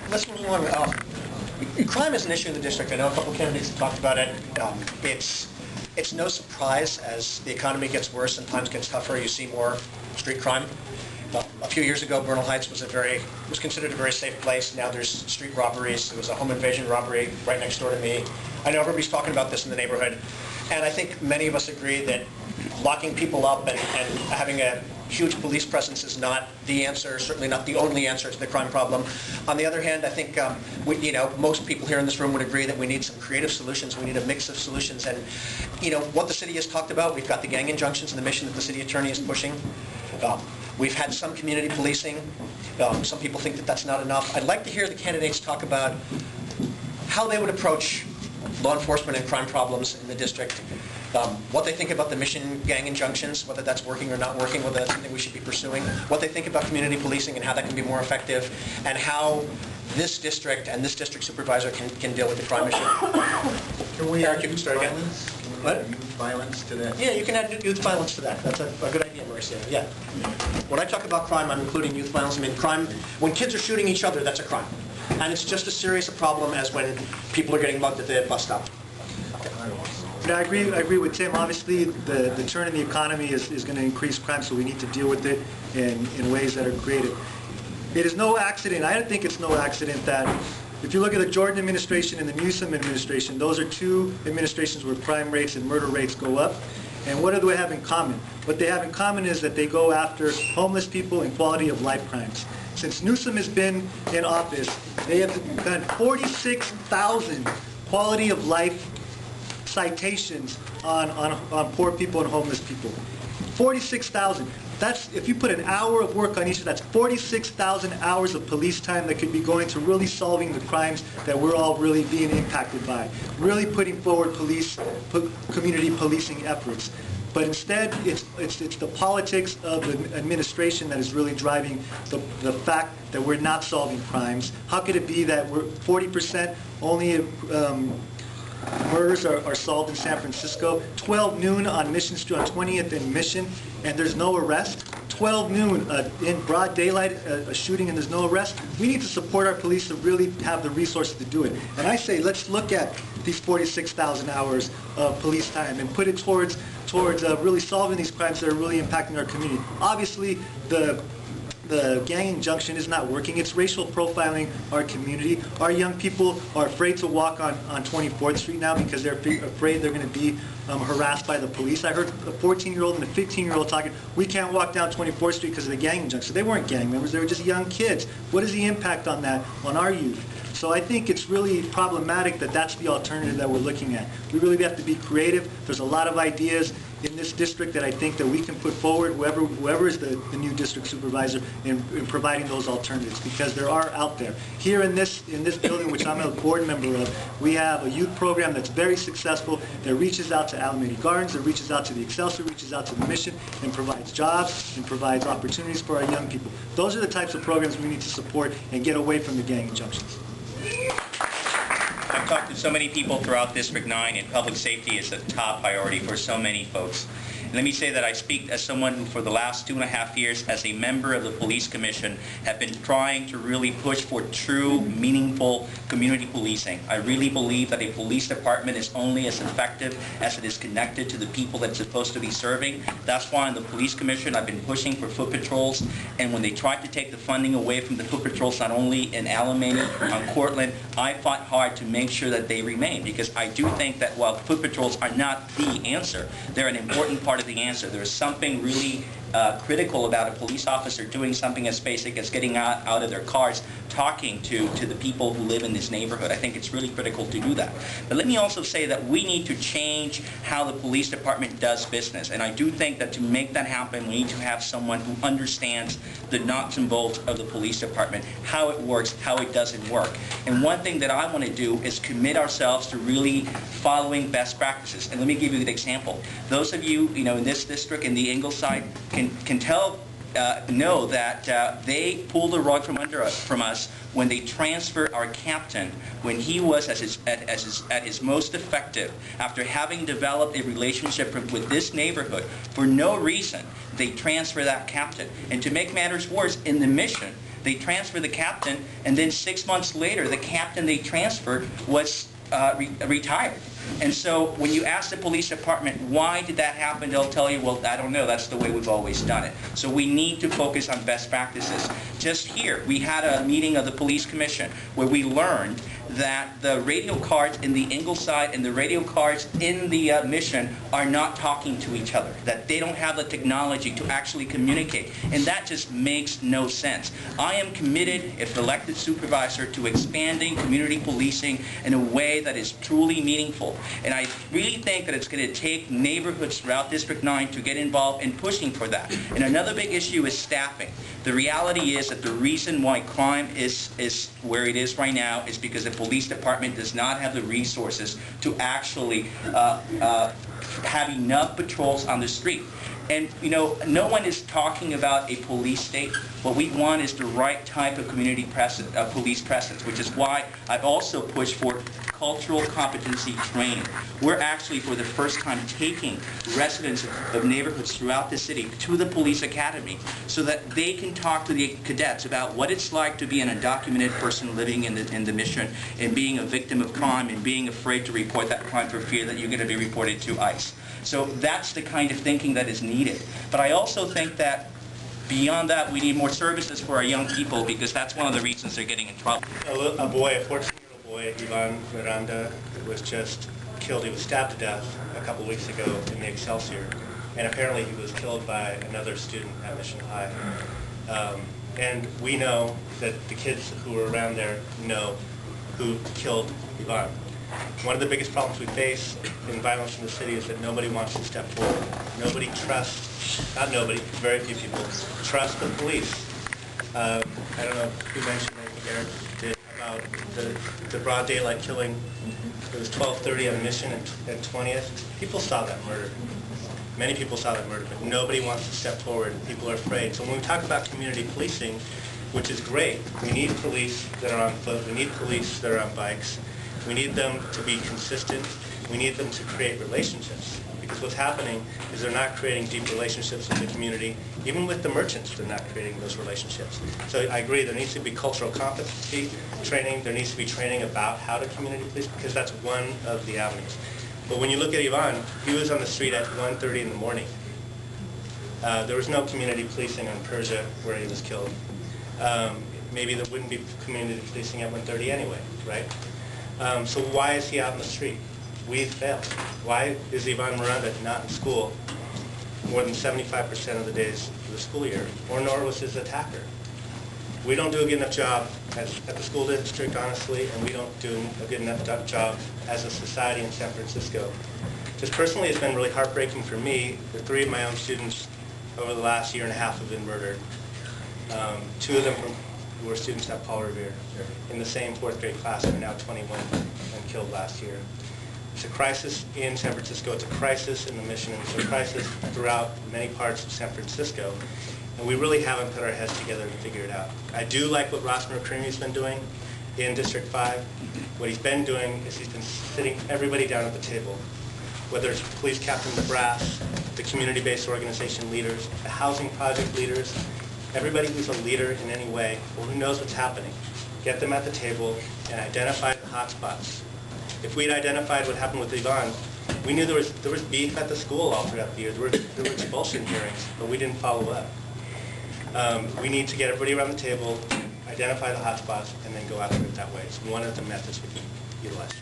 let's move on. Crime is an issue in the district. I know a couple candidates have talked about it. It's no surprise as the economy gets worse and times get tougher, you see more street crime. A few years ago, Bernal Heights was considered a very safe place. Now there's street robberies. There was a home invasion robbery right next door to me. I know everybody's talking about this in the neighborhood, and I think many of us agree that locking people up and having a huge police presence is not the answer, certainly not the only answer to the crime problem. On the other hand, I think most people here in this room would agree that we need some creative solutions. We need a mix of solutions. And what the city has talked about, we've got the gang injunctions and the mission that the city attorney is pushing. We've had some community policing. Some people think that that's not enough. I'd like to hear the candidates talk about how they would approach law enforcement and crime problems in the district, what they think about the mission gang injunctions, whether that's working or not working, whether that's something we should be pursuing, what they think about community policing and how that can be more effective, and how this district and this district supervisor can deal with the crime issue. Can we Eric, add you can start again. What? Youth violence to that? Yeah, you can add youth violence to that. That's a good idea, Marcia. Yeah. When I talk about crime, I'm including youth violence. I mean, crime, when kids are shooting each other, that's a crime. And it's just as serious a problem as when people are getting mugged at the bus stop. Yeah, I agree with Tim. Obviously, the turn in the economy is going to increase crime, so we need to deal with it in ways that are creative. It is no accident, I don't think it's no accident that if you look at the Jordan administration and the Newsom administration, those are two administrations where crime rates and murder rates go up. And what do they have in common? What they have in common is that they go after homeless people and quality of life crimes. Since Newsom has been in office, they have done 46,000 quality of life citations on poor people and homeless people. 46,000. That's, if you put an hour of work on each, that's 46,000 hours of police time that could be going to really solving the crimes that we're all really being impacted by. Really putting forward community policing efforts. But instead, it's the politics of the administration that is really driving the fact that we're not solving crimes. How could it be that we're 40% only murders are solved in San Francisco, 12 noon on Mission Street, on 20th and Mission, and there's no arrest? 12 noon in broad daylight, a shooting and there's no arrest? We need to support our police to really have the resources to do it. And I say, let's look at these 46,000 hours of police time and put it towards really solving these crimes that are really impacting our community. Obviously, the gang injunction is not working. It's racial profiling our community. Our young people are afraid to walk on 24th Street now because they're afraid they're going to be harassed by the police. I heard a 14-year-old and a 15-year-old talking, we can't walk down 24th Street because of the gang injunction. They weren't gang members, they were just young kids. What is the impact on that, on our youth? So I think it's really problematic that that's the alternative that we're looking at. We really have to be creative. There's a lot of ideas in this district that I think that we can put forward, whoever is the new district supervisor, in providing those alternatives, because there are out there. Here in this building, which I'm a board member of, we have a youth program that's very successful that reaches out to Alameda Gardens, that reaches out to the Excelsior, reaches out to the Mission, and provides jobs and provides opportunities for our young people. Those are the types of programs we need to support and get away from the gang injunctions. I've talked to so many people throughout District 9, and public safety is a top priority for so many folks. And let me say that I speak as someone who for the last 2.5 years as a member of the Police Commission have been trying to really push for true, meaningful community policing. I really believe that a police department is only as effective as it is connected to the people that it's supposed to be serving. That's why in the Police Commission I've been pushing for foot patrols, and when they tried to take the funding away from the foot patrols, not only in Alameda, on Cortland, I fought hard to make sure that they remain, because I do think that while foot patrols are not the answer, they're an important part of the answer. There's something really critical about a police officer doing something as basic as getting out of their cars, talking to the people who live in this neighborhood. I think it's really critical to do that. But let me also say that we need to change how the police department does business. And I do think that to make that happen, we need to have someone who understands the nuts and bolts of the police department, how it works, how it doesn't work. And one thing that I want to do is commit ourselves to really following best practices. And let me give you an example. Those of you, in this district, in the Ingleside, can know that they pulled the rug from under us, from us when they transferred our captain when he was at his most effective. After having developed a relationship with this neighborhood, for no reason, they transfer that captain. And to make matters worse, in the Mission, They transferred the captain, and then 6 months later, the captain they transferred was retired. And so when you ask the police department, why did that happen, they'll tell you, well, I don't know, that's the way we've always done it. So we need to focus on best practices. Just here, we had a meeting of the police commission where we learned that the radio cards in the Ingleside and the radio cards in the Mission are not talking to each other, that they don't have the technology to actually communicate. And that just makes no sense. I am committed, if elected supervisor, to expanding community policing in a way that is truly meaningful. And I really think that it's going to take neighborhoods throughout District 9 to get involved in pushing for that. And another big issue is staffing. The reality is that the reason why crime is where it is right now is because the police department does not have the resources to actually have enough patrols on the street. And, you know, no one is talking about a police state. What we want is the right type of community police presence, which is why I've also pushed for cultural competency training. We're actually, for the first time, taking residents of neighborhoods throughout the city to the police academy so that they can talk to the cadets about what it's like to be an undocumented person living in the Mission and being a victim of crime and being afraid to report that crime for fear that you're going to be reported to ICE. So that's the kind of thinking that is needed. But I also think that beyond that, we need more services for our young people because that's one of the reasons they're getting in trouble. A boy, a 14-year-old boy, Ivan Miranda, was just killed. He was stabbed to death a couple weeks ago in the Excelsior. And apparently he was killed by another student at Mission High. And we know that the kids who were around there know who killed Ivan. One of the biggest problems we face in violence in the city is that nobody wants to step forward. Nobody trusts, not nobody, very few people, trust the police. I don't know who mentioned anything, Eric did, about the broad daylight killing. It was 12:30 on Mission and 20th. People saw that murder. Many people saw that murder, but nobody wants to step forward. People are afraid. So when we talk about community policing, which is great, we need police that are on foot. We need police that are on bikes. We need them to be consistent. We need them to create relationships. Because what's happening is they're not creating deep relationships with the community. Even with the merchants, they're not creating those relationships. So I agree, there needs to be cultural competency training. There needs to be training about how to community police, because that's one of the avenues. But when you look at Ivan, he was on the street at 1:30 in the morning. There was no community policing on Persia where he was killed. Maybe there wouldn't be community policing at 1:30 anyway, right? So why is he out in the street? We've failed. Why is Ivan Miranda not in school more than 75% of the days of the school year? Or nor was his attacker. We don't do a good enough job at the school district, honestly, and we don't do a good enough job as a society in San Francisco. Just personally, it's been really heartbreaking for me that 3 of my own students over the last year and a half have been murdered. 2 of them were students at Paul Revere in the same 4th grade class who are now 21 and killed last year. It's a crisis in San Francisco. It's a crisis in the Mission. It's a crisis throughout many parts of San Francisco. And we really haven't put our heads together to figure it out. I do like what Ross McCreamy's been doing in District 5. What he's been doing is he's been sitting everybody down at the table, whether it's police captain, the brass, the community-based organization leaders, the housing project leaders, everybody who's a leader in any way or who knows what's happening. Get them at the table and identify the hot spots. If we'd identified what happened with Ivan, we knew there was beef at the school all throughout the year. There were expulsion hearings, but we didn't follow up. We need to get everybody around the table, identify the hot spots, and then go after it that way. It's one of the methods we can utilize.